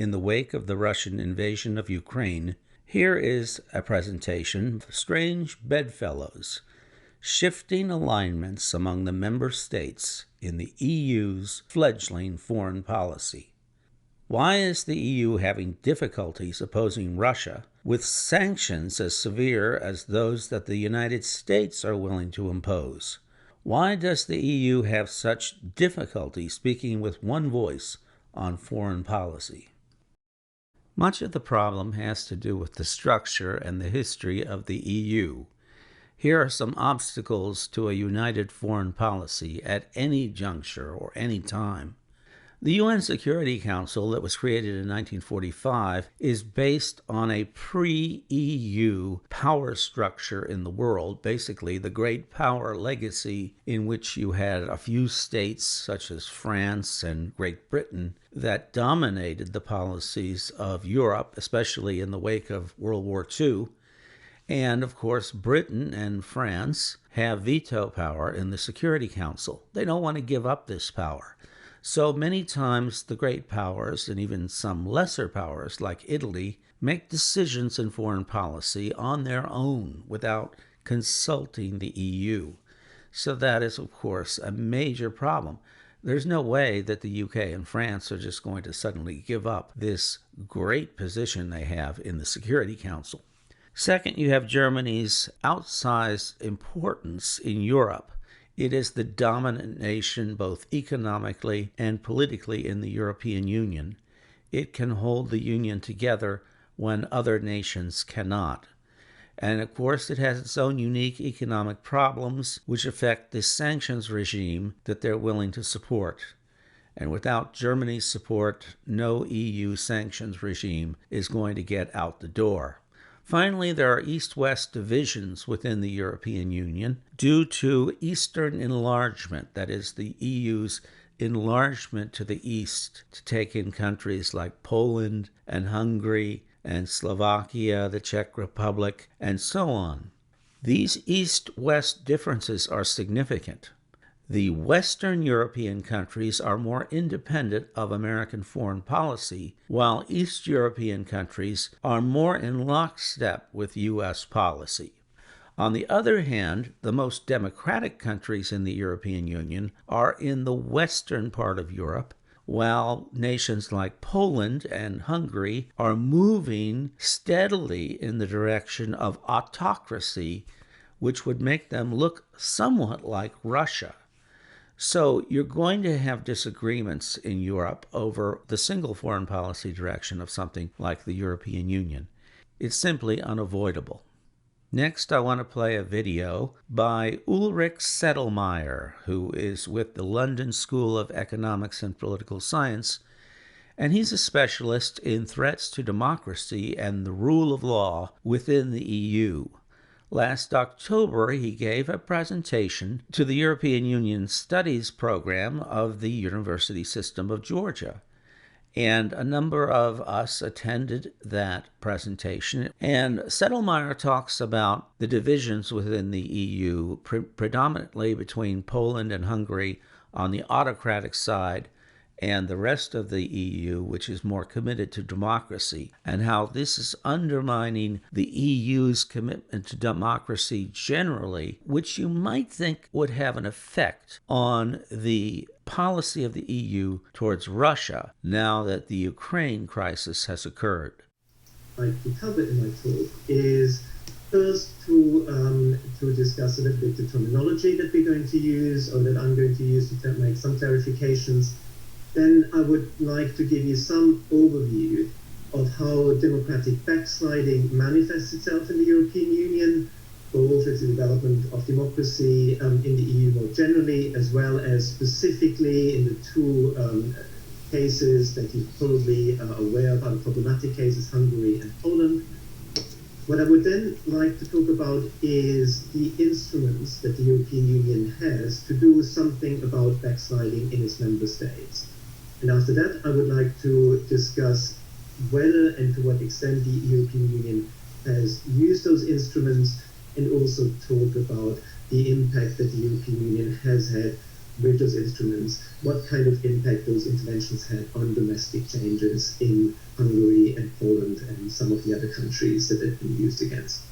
in the wake of the Russian invasion of Ukraine, here is a presentation of Strange Bedfellows, Shifting Alignments Among the Member States in the EU's Fledgling Foreign Policy. Why is the EU having difficulties opposing Russia with sanctions as severe as those that the United States are willing to impose? Why does the EU have such difficulty speaking with one voice on foreign policy? Much of the problem has to do with the structure and the history of the EU. Here are some obstacles to a united foreign policy at any juncture or any time. The UN Security Council that was created in 1945 is based on a pre-EU power structure in the world, basically the great power legacy in which you had a few states such as France and Great Britain that dominated the policies of Europe, especially in the wake of World War II. And, of course, Britain and France have veto power in the Security Council. They don't want to give up this power. So many times the great powers, and even some lesser powers like Italy, make decisions in foreign policy on their own without consulting the EU. So that is, of course, a major problem. There's no way that the UK and France are just going to suddenly give up this great position they have in the Security Council. Second, you have Germany's outsized importance in Europe. It is the dominant nation both economically and politically in the European Union. It can hold the Union together when other nations cannot. And of course, it has its own unique economic problems which affect the sanctions regime that they're willing to support. And without Germany's support, no EU sanctions regime is going to get out the door. Finally, there are East-West divisions within the European Union due to Eastern enlargement, that is, the EU's enlargement to the east to take in countries like Poland and Hungary and Slovakia, the Czech Republic, and so on. These East-West differences are significant. The Western European countries are more independent of American foreign policy, while East European countries are more in lockstep with U.S. policy. On the other hand, the most democratic countries in the European Union are in the western part of Europe, while nations like Poland and Hungary are moving steadily in the direction of autocracy, which would make them look somewhat like Russia. So you're going to have disagreements in Europe over the single foreign policy direction of something like the European Union. It's simply unavoidable. Next, I want to play a video by Ulrich Sedlmayr, who is with the London School of Economics and Political Science, and he's a specialist in threats to democracy and the rule of law within the EU. Last October, he gave a presentation to the European Union Studies program of the University System of Georgia. And a number of us attended that presentation. And Sedlmayr talks about the divisions within the EU, predominantly between Poland and Hungary on the autocratic side, and the rest of the EU, which is more committed to democracy, and how this is undermining the EU's commitment to democracy generally, which you might think would have an effect on the policy of the EU towards Russia now that the Ukraine crisis has occurred. I'd like to cover in my talk is first to discuss a little bit the terminology that we're going to use, or that I'm going to use to make some clarifications. Then I would like to give you some overview of how democratic backsliding manifests itself in the European Union, both as the development of democracy in the EU more generally, as well as specifically in the two cases that you probably are aware of, are problematic cases, Hungary and Poland. What I would then like to talk about is the instruments that the European Union has to do something about backsliding in its member states. And after that, I would like to discuss whether and to what extent the European Union has used those instruments, and also talk about the impact that the European Union has had with those instruments, what kind of impact those interventions had on domestic changes in Hungary and Poland and some of the other countries that they've been used against.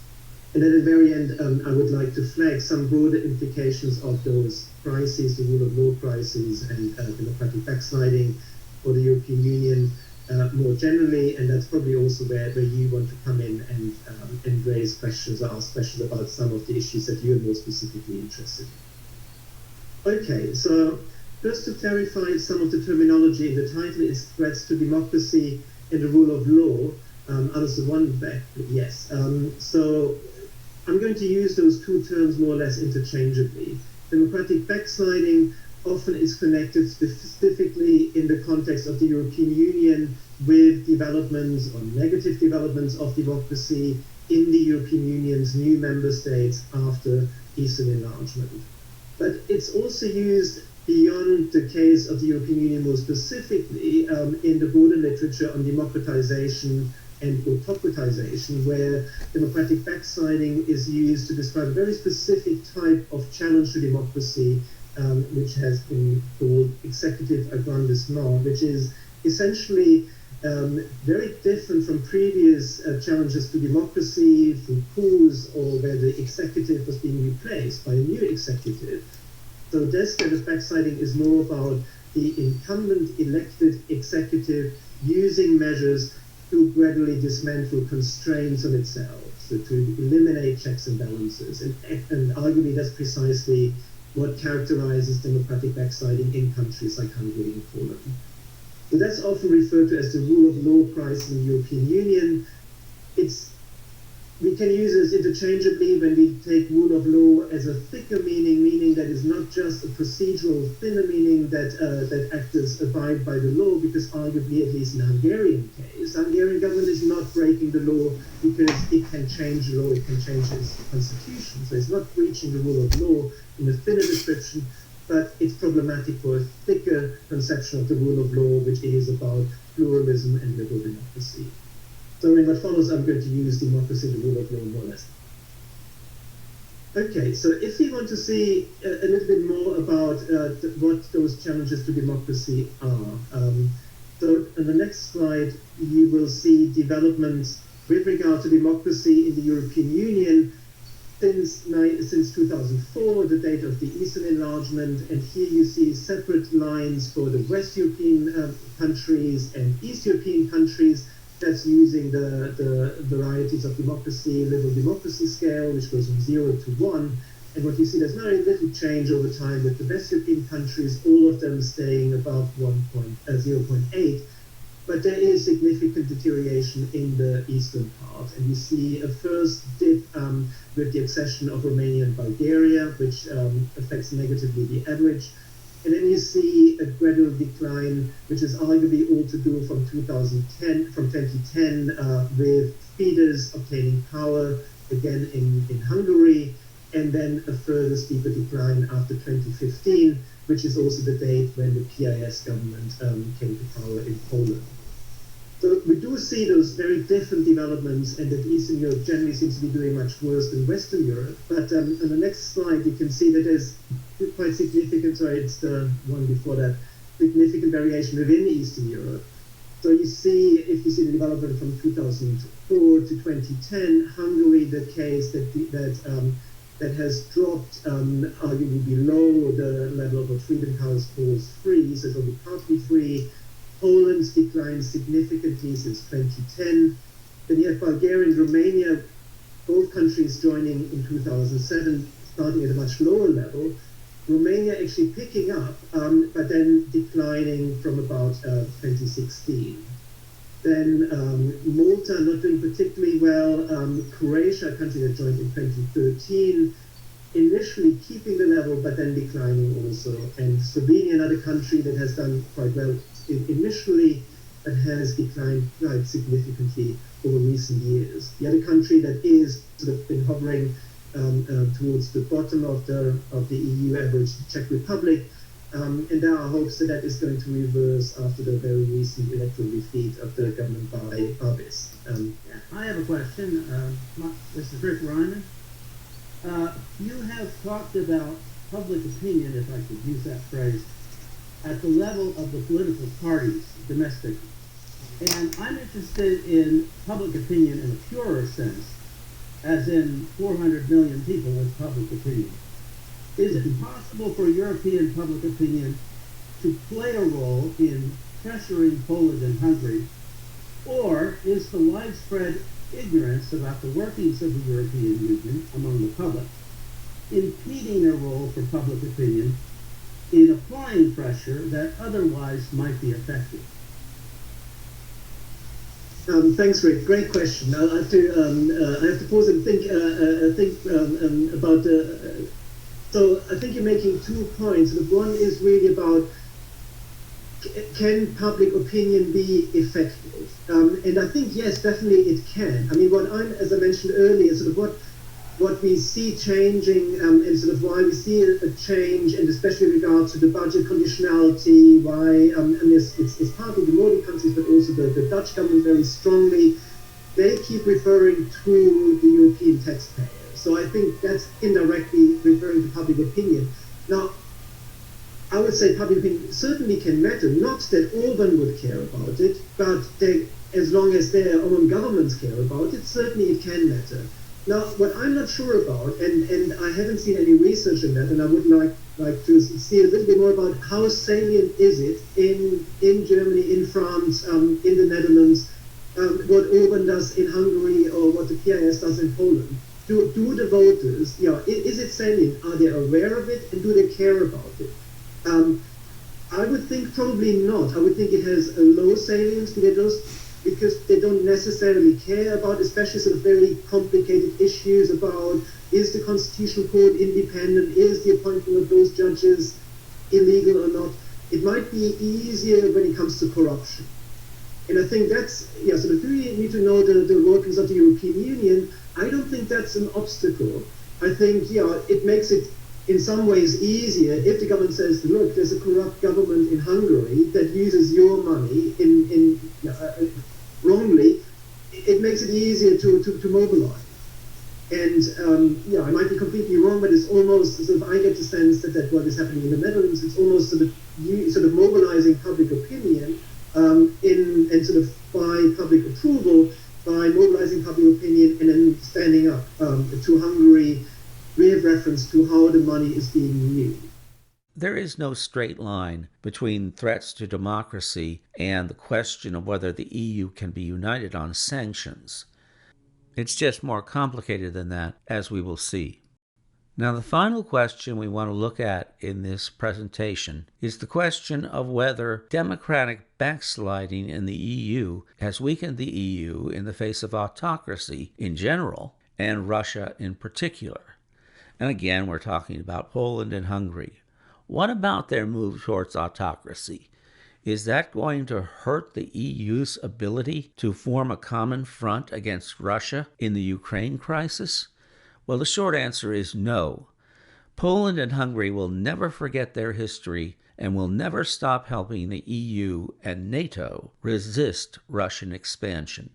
And at the very end, I would like to flag some broader implications of those crises, the rule of law crises and democratic backsliding for the European Union more generally, and that's probably also where you want to come in and raise questions or ask questions about some of the issues that you're more specifically interested in. Okay, so first to clarify some of the terminology, the title is Threats to Democracy and the Rule of Law. Others the one back, yes. So I'm going to use those two terms more or less interchangeably. Democratic backsliding often is connected specifically in the context of the European Union with developments or negative developments of democracy in the European Union's new member states after Eastern enlargement. But it's also used beyond the case of the European Union more specifically in the broader literature on democratization and autocratization, where democratic backsliding is used to describe a very specific type of challenge to democracy, which has been called executive aggrandissement, which is essentially very different from previous challenges to democracy through coups or where the executive was being replaced by a new executive. So this kind of backsliding is more about the incumbent elected executive using measures to gradually dismantle constraints on itself, so to eliminate checks and balances. And arguably that's precisely what characterizes democratic backsliding in countries like Hungary and Poland. So that's often referred to as the rule of law crisis in the European Union. We can use this interchangeably when we take rule of law as a thicker meaning that is not just a procedural, thinner meaning that actors abide by the law, because arguably, at least in the Hungarian case, the Hungarian government is not breaking the law because it can change the law, it can change its constitution. So it's not breaching the rule of law in a thinner description, but it's problematic for a thicker conception of the rule of law, which is about pluralism and liberal democracy. So in what follows, I'm going to use democracy, the rule of law, more or less. Okay, so if we want to see a little bit more about what those challenges to democracy are, so on the next slide, you will see developments with regard to democracy in the European Union since 2004, the date of the Eastern enlargement, and here you see separate lines for the West European countries and East European countries. That's using the varieties of democracy, liberal democracy scale, which goes from 0 to 1. And what you see, there's very little change over time with the West European countries, all of them staying above 0.8. But there is significant deterioration in the eastern part. And you see a first dip with the accession of Romania and Bulgaria, which affects negatively the average. And then you see a gradual decline, which is arguably all to do from 2010, with Fidesz obtaining power again in Hungary, and then a further steeper decline after 2015, which is also the date when the PIS government came to power in Poland. So we do see those very different developments, and that Eastern Europe generally seems to be doing much worse than Western Europe. But on the next slide, you can see that there's quite significant, sorry, it's the one before that, significant variation within Eastern Europe. So you see, if you see the development from 2004 to 2010, Hungary, the case that has dropped arguably below the level of what Freedom House calls free, so it's only partly free. Poland's declined significantly since 2010. Then you have Bulgaria and Romania, both countries joining in 2007, starting at a much lower level. Romania actually picking up, but then declining from about 2016. Then Malta not doing particularly well. Croatia, a country that joined in 2013, initially keeping the level, but then declining also. And Slovenia, another country that has done quite well initially, but has declined quite significantly over recent years. The other country that is sort of been hovering towards the bottom of the EU average, the Czech Republic, and there are hopes that that is going to reverse after the very recent electoral defeat of the government by Babis. I have a question. This is Rick Ryman. You have talked about public opinion, if I could use that phrase, at the level of the political parties domestically. And I'm interested in public opinion in a purer sense, as in 400 million people with public opinion. Is it possible for European public opinion to play a role in pressuring Poland and Hungary, or is the widespread ignorance about the workings of the European Union among the public impeding a role for public opinion in applying pressure that otherwise might be effective? Thanks, Rick. Great question. I have to pause and think about. So I think you're making 2 points. The one is really about can public opinion be effective? And I think yes, definitely it can. I mean, as I mentioned earlier, sort of what we see changing, and sort of why we see a change, and especially with regard to the budget conditionality, why, and it's partly the Nordic countries, but also the Dutch government very strongly, they keep referring to the European taxpayer. So I think that's indirectly referring to public opinion. Now, I would say public opinion certainly can matter, not that Orban would care about it, but as long as their own governments care about it, certainly it can matter. Now, what I'm not sure about, and I haven't seen any research in that, and I would like to see a little bit more about how salient is it in Germany, in France, in the Netherlands, what Orban does in Hungary, or what the PIS does in Poland. Do the voters, is it salient? Are they aware of it, and do they care about it? I would think probably not. I would think it has a low salience because they don't necessarily care about, especially sort of very complicated issues about, is the Constitutional Court independent? Is the appointment of those judges illegal or not? It might be easier when it comes to corruption. And I think that's, sort of, do we need to know the workings of the European Union? I don't think that's an obstacle. I think, it makes it in some ways easier if the government says, look, there's a corrupt government in Hungary that uses your money wrongly. It makes it easier to mobilize. And I might be completely wrong, but it's almost sort of, I get the sense that what is happening in the Netherlands, it's almost sort of mobilizing public opinion and sort of by public approval, by mobilizing public opinion and then standing up to Hungary with reference to how the money is being used. There is no straight line between threats to democracy and the question of whether the EU can be united on sanctions. It's just more complicated than that, as we will see. Now, the final question we want to look at in this presentation is the question of whether democratic backsliding in the EU has weakened the EU in the face of autocracy in general and Russia in particular. And again, we're talking about Poland and Hungary. What about their move towards autocracy? Is that going to hurt the EU's ability to form a common front against Russia in the Ukraine crisis? Well, the short answer is no. Poland and Hungary will never forget their history and will never stop helping the EU and NATO resist Russian expansion.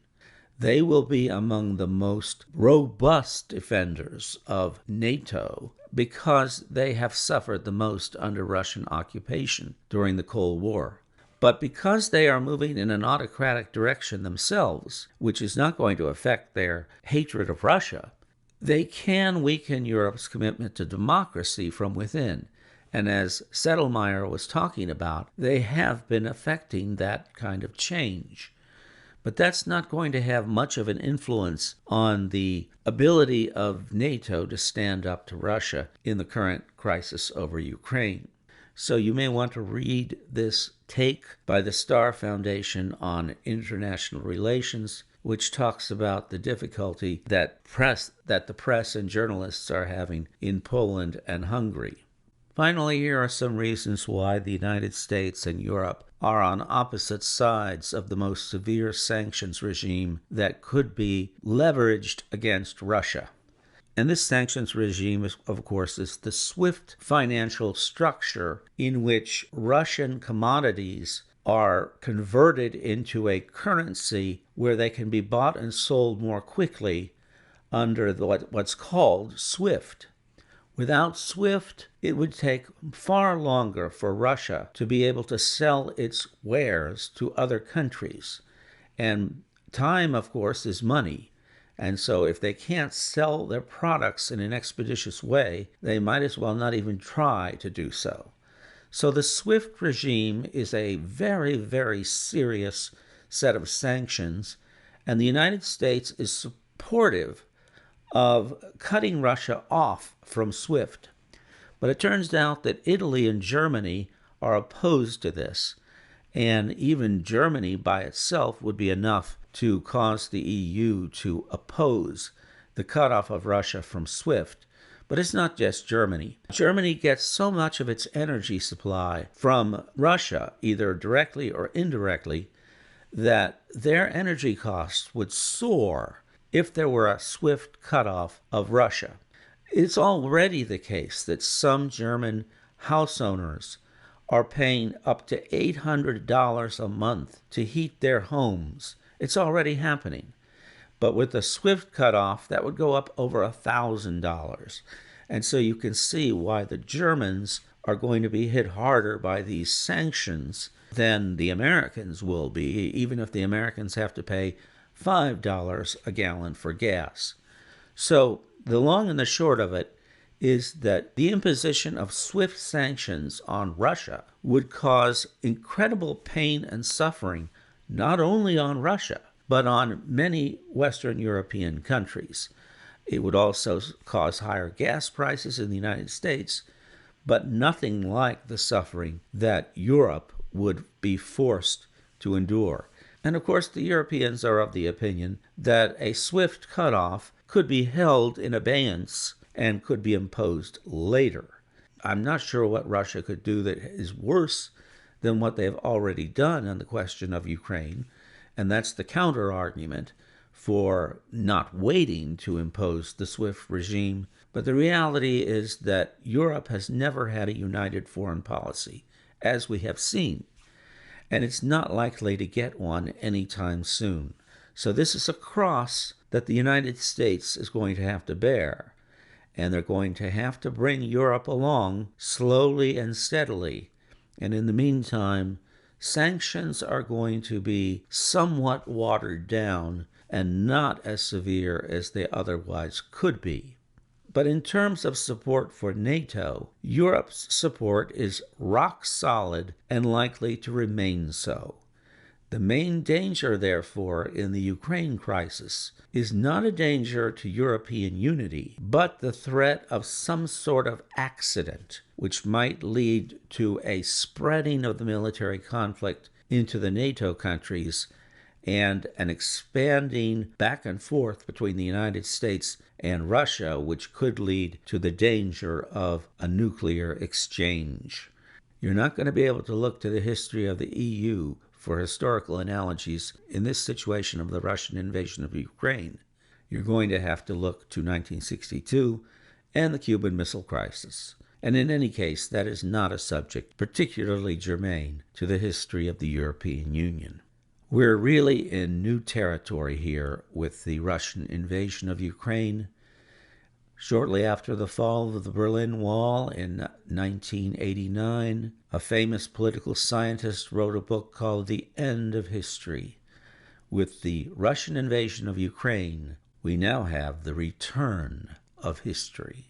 They will be among the most robust defenders of NATO because they have suffered the most under Russian occupation during the Cold War. But because they are moving in an autocratic direction themselves, which is not going to affect their hatred of Russia, they can weaken Europe's commitment to democracy from within. And as Sedlmeier was talking about, they have been affecting that kind of change. But that's not going to have much of an influence on the ability of NATO to stand up to Russia in the current crisis over Ukraine. So you may want to read this take by the Starr Foundation on International Relations, which talks about the difficulty that the press and journalists are having in Poland and Hungary. Finally, here are some reasons why the United States and Europe are on opposite sides of the most severe sanctions regime that could be leveraged against Russia. And this sanctions regime, of course, is the SWIFT financial structure in which Russian commodities are converted into a currency where they can be bought and sold more quickly under what's called SWIFT. Without SWIFT, it would take far longer for Russia to be able to sell its wares to other countries. And time, of course, is money. And so if they can't sell their products in an expeditious way, they might as well not even try to do so. So the SWIFT regime is a very, very serious set of sanctions, and the United States is supportive of cutting Russia off from SWIFT. But it turns out that Italy and Germany are opposed to this, and even Germany by itself would be enough to cause the EU to oppose the cutoff of Russia from SWIFT. But it's not just Germany. Germany gets so much of its energy supply from Russia, either directly or indirectly, that their energy costs would soar if there were a SWIFT cutoff of Russia. It's already the case that some German house owners are paying up to $800 a month to heat their homes. It's already happening. But with the SWIFT cutoff, that would go up over $1,000. And so you can see why the Germans are going to be hit harder by these sanctions than the Americans will be, even if the Americans have to pay $5 a gallon for gas. So the long and the short of it is that the imposition of SWIFT sanctions on Russia would cause incredible pain and suffering, not only on Russia, but on many Western European countries. It would also cause higher gas prices in the United States, but nothing like the suffering that Europe would be forced to endure. And of course, the Europeans are of the opinion that a SWIFT cutoff could be held in abeyance and could be imposed later. I'm not sure what Russia could do that is worse than what they've already done on the question of Ukraine, and that's the counter-argument for not waiting to impose the SWIFT regime. But the reality is that Europe has never had a united foreign policy, as we have seen, and it's not likely to get one anytime soon. So this is a cross that the United States is going to have to bear, and they're going to have to bring Europe along slowly and steadily. And in the meantime, sanctions are going to be somewhat watered down and not as severe as they otherwise could be. But in terms of support for NATO, Europe's support is rock solid and likely to remain so. The main danger, therefore, in the Ukraine crisis is not a danger to European unity, but the threat of some sort of accident, which might lead to a spreading of the military conflict into the NATO countries and an expanding back and forth between the United States and Russia, which could lead to the danger of a nuclear exchange. You're not going to be able to look to the history of the EU for historical analogies in this situation of the Russian invasion of Ukraine. You're going to have to look to 1962 and the Cuban Missile Crisis. And in any case, that is not a subject particularly germane to the history of the European Union. We're really in new territory here with the Russian invasion of Ukraine. Shortly after the fall of the Berlin Wall in 1989, a famous political scientist wrote a book called The End of History. With the Russian invasion of Ukraine, we now have the return of history.